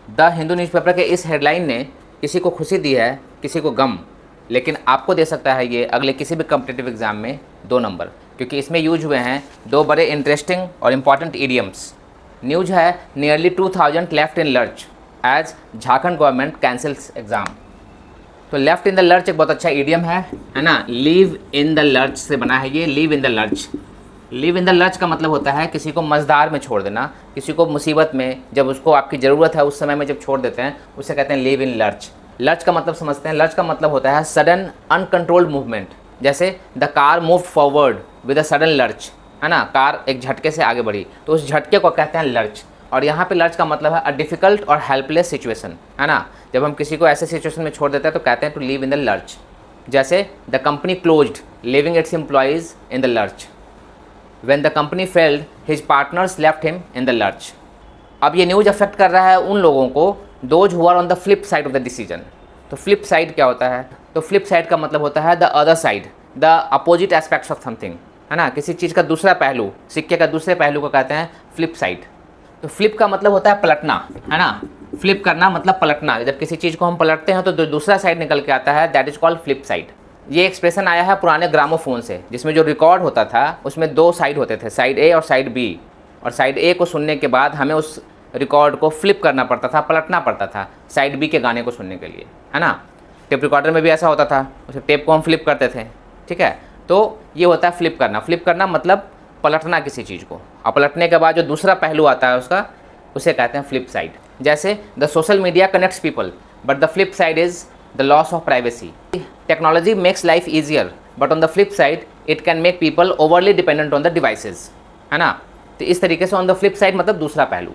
The Hindu newspaper के इस headline ने किसी को खुशी दी है, किसी को गम, लेकिन आपको दे सकता है ये अगले किसी भी कॉम्पिटिटिव एग्जाम में 2 नंबर, क्योंकि इसमें यूज हुए हैं 2 बड़े इंटरेस्टिंग और इम्पॉर्टेंट इडियम्स। न्यूज है nearly 2000 left in lurch as Jharkhand government cancels exam. तो लेफ्ट इन द लर्च एक बहुत अच्छा इडियम है ना। लीव इन द लर्च से बना है ये, leave in the lurch. Leave in the lurch का मतलब होता है किसी को मझधार में छोड़ देना, किसी को मुसीबत में, जब उसको आपकी ज़रूरत है उस समय में जब छोड़ देते हैं उसे कहते हैं लीव इन लर्च। लर्च का मतलब समझते हैं, लर्च का मतलब होता है सडन अनकंट्रोल्ड मूवमेंट। जैसे the car move forward with a sudden lurch, है ना, कार एक झटके से आगे बढ़ी, तो उस झटके को कहते हैं लर्च। और यहाँ पे लर्च का मतलब है अ डिफ़िकल्ट और हेल्पलेस सिचुएशन, है ना। जब हम किसी को ऐसे सिचुएशन में छोड़ देते हैं तो कहते हैं to leave in the lurch. जैसे the company closed leaving its employees in the lurch. When the company failed his partners left him in the lurch. अब ये न्यूज़ अफेक्ट कर रहा है उन लोगों को those who are on the flip side of the decision. तो flip side क्या होता है? तो फ्लिप साइड का मतलब होता है the other side, the opposite aspects of something, है ना। किसी चीज़ का दूसरा पहलू, सिक्के का दूसरे पहलू को कहते हैं फ्लिप साइड। तो फ्लिप का मतलब होता है पलटना, है ना। फ्लिप करना मतलब पलटना। जब किसी चीज़ को हम पलटते हैं तो जो दूसरा साइड निकल के आता है that is called flip side. ये एक्सप्रेशन आया है पुराने ग्रामोफोन से, जिसमें जो रिकॉर्ड होता था उसमें 2 साइड होते थे, साइड ए और साइड बी। और साइड ए को सुनने के बाद हमें उस रिकॉर्ड को फ्लिप करना पड़ता था, पलटना पड़ता था साइड बी के गाने को सुनने के लिए, है ना। टेप रिकॉर्डर में भी ऐसा होता था, उसे टेप को हम फ्लिप करते थे, ठीक है। तो ये होता है फ्लिप करना। फ्लिप करना मतलब पलटना किसी चीज़ को, और पलटने के बाद जो दूसरा पहलू आता है उसका, उसे कहते हैं फ्लिप साइड। जैसे the social media connects people but the flip side is the loss of privacy. Technology makes life easier but on the flip side it can make people overly dependent on the devices, है ना। तो इस तरीके से on the flip side मतलब दूसरा पहलू।